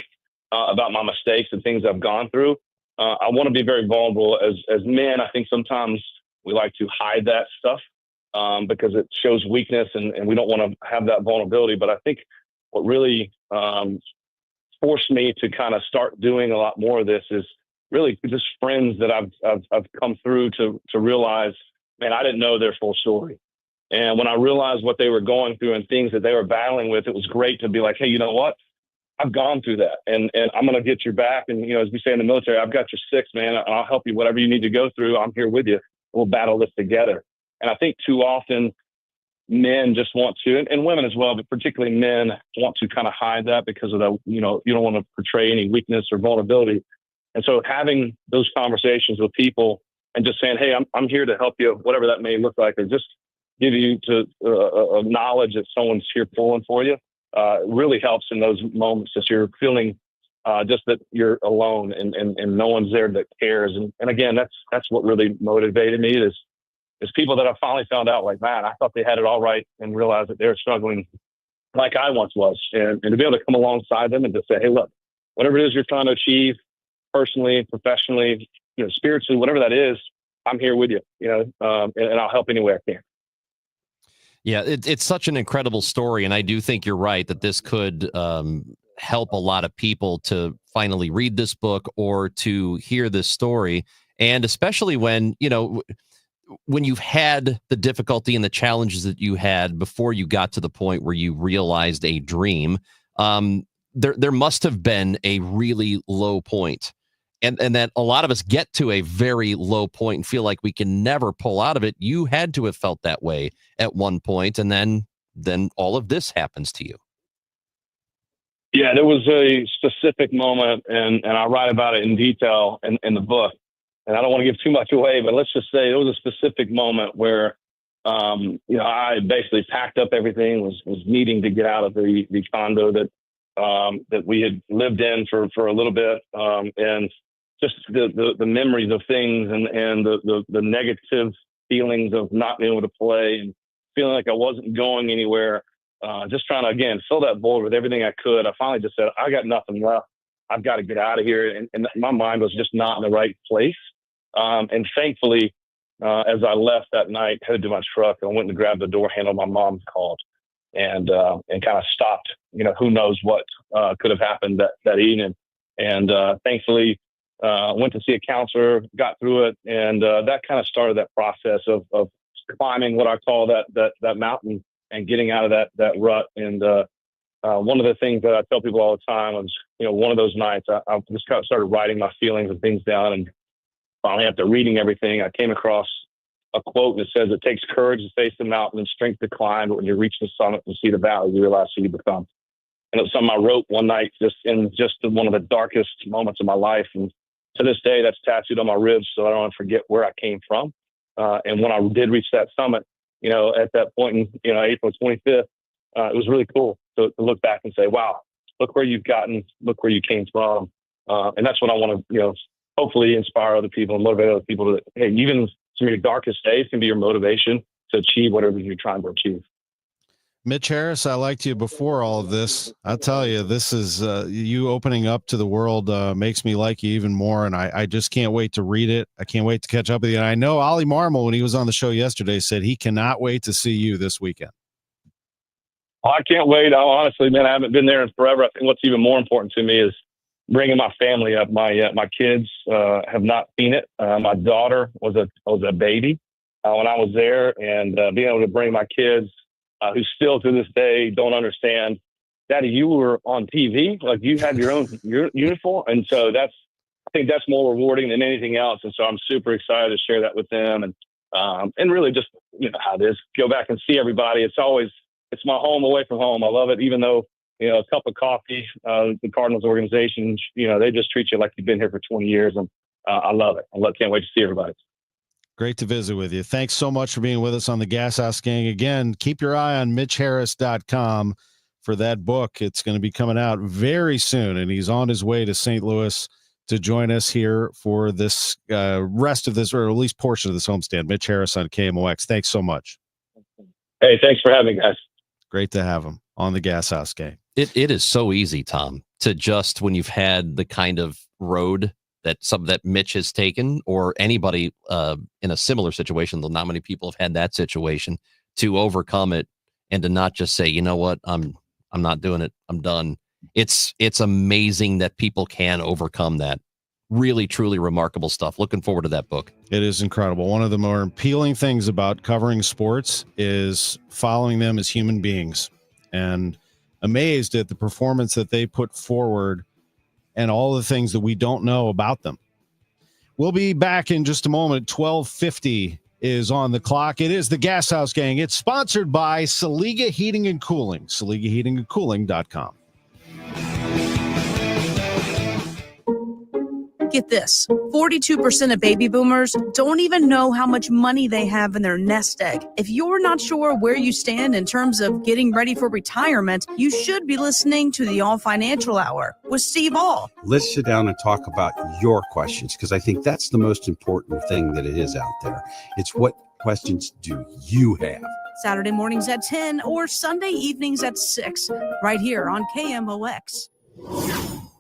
S25: about my mistakes and things I've gone through. I want to be very vulnerable. As men, I think sometimes we like to hide that stuff because it shows weakness, and we don't want to have that vulnerability. But I think what really forced me to kind of start doing a lot more of this is really just friends that I've come through to realize, man, I didn't know their full story. And when I realized what they were going through and things that they were battling with, it was great to be like, hey, you know what? I've gone through that, and I'm going to get your back. And, as we say in the military, I've got your six, man, and I'll help you. Whatever you need to go through, I'm here with you. We'll battle this together. And I think too often men just want to, and women as well, but particularly men want to kind of hide that because of the, you don't want to portray any weakness or vulnerability. And so having those conversations with people and just saying, hey, I'm here to help you, whatever that may look like, or just give you to knowledge that someone's here pulling for you, really helps in those moments that you're feeling just that you're alone and no one's there that cares. And again, that's what really motivated me is people that I finally found out, like, man, I thought they had it all right, and realized that they're struggling like I once was. And to be able to come alongside them and to say, hey, look, whatever it is you're trying to achieve personally, professionally, spiritually, whatever that is, I'm here with you, and I'll help any way I can.
S3: Yeah, it's such an incredible story. And I do think you're right that this could help a lot of people to finally read this book or to hear this story. And especially when you've had the difficulty and the challenges that you had before you got to the point where you realized a dream, there must have been a really low point. And that a lot of us get to a very low point and feel like we can never pull out of it. You had to have felt that way at one point, and then all of this happens to you.
S25: Yeah, there was a specific moment, and I write about it in detail in the book. And I don't want to give too much away, but let's just say there was a specific moment where, I basically packed up everything, was needing to get out of the condo that we had lived in for a little bit, and just the memories of things and the negative feelings of not being able to play and feeling like I wasn't going anywhere. Just trying to, again, fill that void with everything I could. I finally just said, I got nothing left. I've got to get out of here. And my mind was just not in the right place. And thankfully, as I left that night, headed to my truck, I went to grab the door handle. My mom called and kind of stopped, who knows what could have happened that evening. And thankfully, went to see a counselor, got through it. And that kind of started that process of climbing what I call that mountain and getting out of that rut. And one of the things that I tell people all the time was, one of those nights, I just kind of started writing my feelings and things down. And finally, after reading everything, I came across a quote that says, "It takes courage to face the mountain and strength to climb, but when you reach the summit and see the valley, you realize who you become." And it was something I wrote one night just in one of the darkest moments of my life. And to this day, that's tattooed on my ribs so I don't forget where I came from. And when I did reach that summit, at that point in, April 25th, it was really cool to look back and say, wow, look where you've gotten, look where you came from. And that's what I want to, hopefully inspire other people and motivate other people to, hey, even some of your darkest days can be your motivation to achieve whatever you're trying to achieve.
S2: Mitch Harris, I liked you before all of this. I'll tell you, this is you opening up to the world makes me like you even more, and I just can't wait to read it. I can't wait to catch up with you. And I know Ollie Marmol, when he was on the show yesterday, said he cannot wait to see you this weekend.
S25: Oh, I can't wait. Honestly, man, I haven't been there in forever. I think what's even more important to me is bringing my family up. My kids have not seen it. My daughter was a baby when I was there, and being able to bring my kids, who still to this day don't understand, Daddy, you were on TV, like you had your own uniform. And so I think that's more rewarding than anything else. And so I'm super excited to share that with them and really just, how it is, go back and see everybody. It's my home away from home. I love it. Even though, a cup of coffee, the Cardinals organization, they just treat you like you've been here for 20 years. And I love it. Can't wait to see everybody.
S2: Great to visit with you. Thanks so much for being with us on the Gashouse Gang. Again, keep your eye on MitchHarris.com for that book. It's going to be coming out very soon, and he's on his way to St. Louis to join us here for this rest of this, or at least portion of this homestand. Mitch Harris on KMOX. Thanks so much.
S25: Hey, thanks for having me, guys.
S2: Great to have him on the Gashouse Gang.
S3: It is so easy, Tom, to just, when you've had the kind of road that Mitch has taken, or anybody in a similar situation, though not many people have had that situation, to overcome it and to not just say, you know what, I'm not doing it, I'm done. It's amazing that people can overcome that. Really, truly remarkable stuff. Looking forward to that book.
S2: It is incredible. One of the more appealing things about covering sports is following them as human beings, and amazed at the performance that they put forward and all the things that we don't know about them. We'll be back in just a moment. 12:50 is on the clock. It is the Gashouse Gang. It's sponsored by Saliga Heating and Cooling, SaligaHeatingandCooling.com.
S5: Get this, 42% of baby boomers don't even know how much money they have in their nest egg. If you're not sure where you stand in terms of getting ready for retirement, you should be listening to the All Financial Hour with Steve All.
S6: Let's sit down and talk about your questions, because I think that's the most important thing that it is out there. It's what questions do you have?
S5: Saturday mornings at 10 or Sunday evenings at 6, right here on KMOX.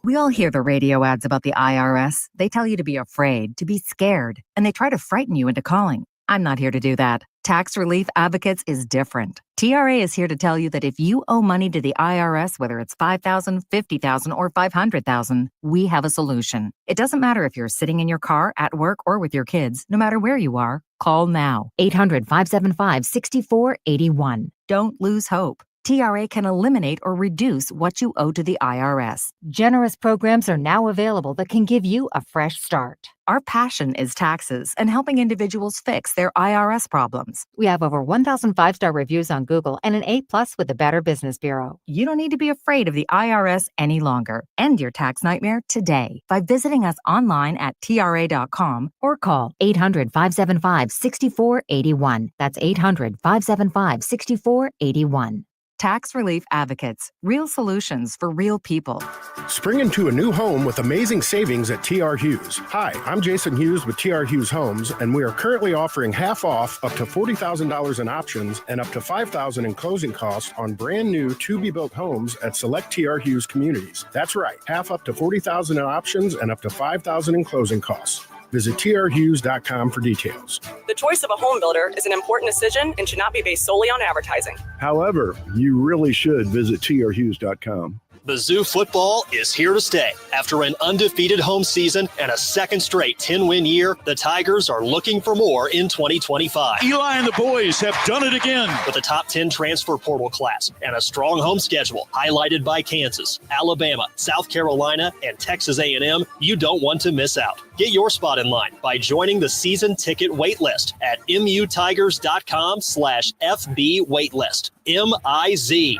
S16: We all hear the radio ads about the IRS. They tell you to be afraid, to be scared, and they try to frighten you into calling. I'm not here to do that. Tax Relief Advocates is different. TRA is here to tell you that if you owe money to the IRS, whether it's $5,000, $50,000, or $500,000, we have a solution. It doesn't matter if you're sitting in your car, at work, or with your kids. No matter where you are, call now. 800-575-6481. Don't lose hope. TRA can eliminate or reduce what you owe to the IRS. Generous programs are now available that can give you a fresh start. Our passion is taxes and helping individuals fix their IRS problems. We have over 1,000 five-star reviews on Google and an A+ with the Better Business Bureau. You don't need to be afraid of the IRS any longer. End your tax nightmare today by visiting us online at TRA.com or call 800-575-6481. That's 800-575-6481. Tax Relief Advocates. Real solutions for real people.
S7: Spring into a new home with amazing savings at TR Hughes. Hi, I'm Jason Hughes with TR Hughes Homes, and we are currently offering half off up to $40,000 in options and up to $5,000 in closing costs on brand new to-be-built homes at select TR Hughes communities. That's right, half up to $40,000 in options and up to $5,000 in closing costs. Visit trhughes.com for details.
S8: The choice of a home builder is an important decision and should not be based solely on advertising.
S7: However, you really should visit trhughes.com.
S4: Mizzou football is here to stay. After an undefeated home season and a second straight 10-win year, the Tigers are looking for more in 2025.
S9: Eli and the boys have done it again.
S4: With a top 10 transfer portal class and a strong home schedule highlighted by Kansas, Alabama, South Carolina, and Texas A&M, you don't want to miss out. Get your spot in line by joining the season ticket waitlist at mutigers.com/FB waitlist. MIZ.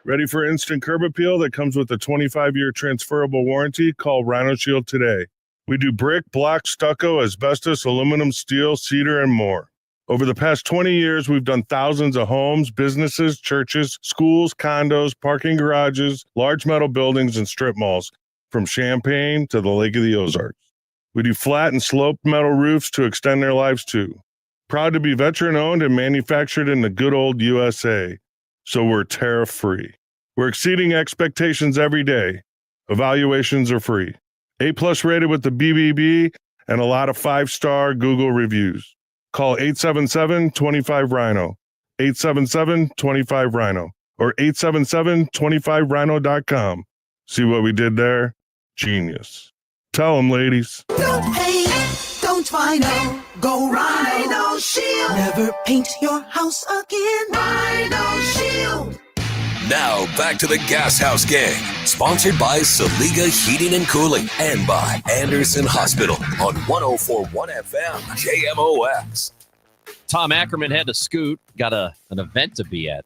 S10: Ready for instant curb appeal that comes with a 25-year transferable warranty? Call Rhino Shield today. We do brick, block, stucco, asbestos, aluminum, steel, cedar, and more. Over the past 20 years, we've done thousands of homes, businesses, churches, schools, condos, parking garages, large metal buildings, and strip malls, from Champaign to the Lake of the Ozarks. We do flat and sloped metal roofs to extend their lives too. Proud to be veteran-owned and manufactured in the good old USA. So we're tariff-free. We're exceeding expectations every day. Evaluations are free. A+ rated with the BBB and a lot of 5-star Google reviews. Call 877-25-RHINO, 877-25-RHINO, or 877-25rhino.com. See what we did there? Genius. Tell them, ladies.
S12: Don't hate, don't Rhino. Go Rhino Shield. Never paint your house again. Rhino Shield.
S1: Now back to the Gashouse Gang, sponsored by Saliga Heating and Cooling and by Anderson Hospital on 104.1 FM KMOX.
S3: Tom Ackerman had to scoot, got an event to be at.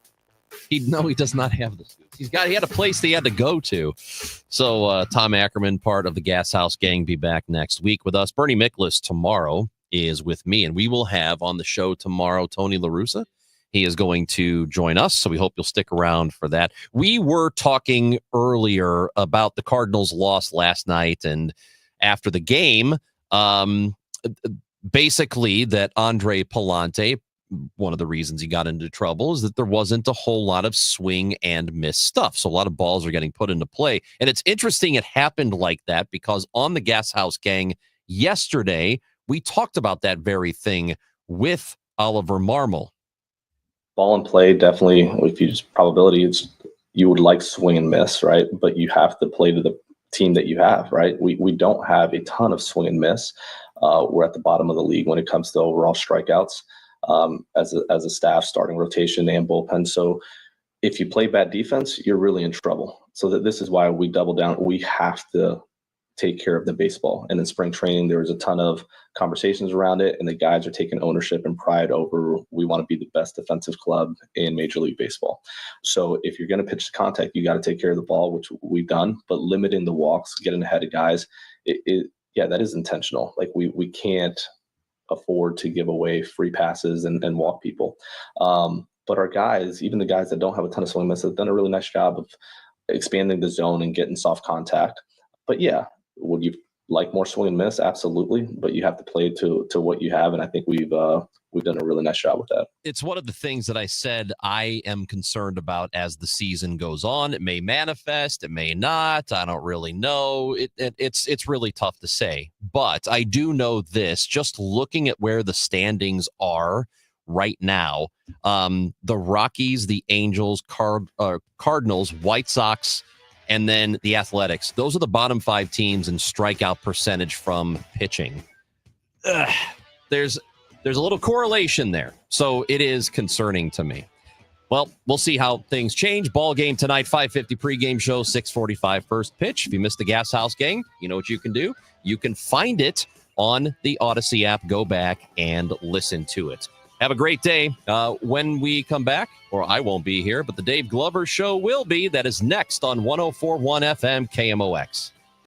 S3: He does not have the scoot. He had a place he had to go to. So Tom Ackerman, part of the Gashouse Gang, be back next week with us. Bernie Miklasz tomorrow is with me, and we will have on the show tomorrow Tony La Russa. He is going to join us, so we hope you'll stick around for that. We were talking earlier about the Cardinals' loss last night, and after the game, basically that Andre Palante, one of the reasons he got into trouble is that there wasn't a whole lot of swing and miss stuff. So a lot of balls are getting put into play. And it's interesting it happened like that because on the Gashouse Gang yesterday, we talked about that very thing with Oliver Marmol.
S13: Ball and play, definitely, if you just probability, you would like swing and miss, right? But you have to play to the team that you have, right? We don't have a ton of swing and miss. We're at the bottom of the league when it comes to overall strikeouts as a staff, starting rotation and bullpen. So if you play bad defense, you're really in trouble. So this is why we double down. We have to take care of the baseball. And in spring training, there was a ton of conversations around it, and the guys are taking ownership and pride over, we want to be the best defensive club in Major League Baseball. So if you're going to pitch to contact, you got to take care of the ball, which we've done, but limiting the walks, getting ahead of guys, that is intentional. Like we can't afford to give away free passes and walk people. But our guys, even the guys that don't have a ton of swing miss, have done a really nice job of expanding the zone and getting soft contact. But yeah, would you like more swing and miss? Absolutely. But you have to play to what you have. And I think we've done a really nice job with that.
S3: It's one of the things that I said I am concerned about as the season goes on. It may manifest, it may not. I don't really know. It's really tough to say. But I do know this, just looking at where the standings are right now, the Rockies, the Angels, Cardinals, White Sox, and then the Athletics. Those are the bottom 5 teams in strikeout percentage from pitching. There's a little correlation there. So it is concerning to me. Well, we'll see how things change. Ball game tonight, 5:50 pregame show, 6:45 first pitch. If you missed the Gashouse Gang, you know what you can do. You can find it on the Odyssey app. Go back and listen to it. Have a great day. When we come back, or I won't be here, but the Dave Glover Show will be. That is next on 104.1 FM KMOX.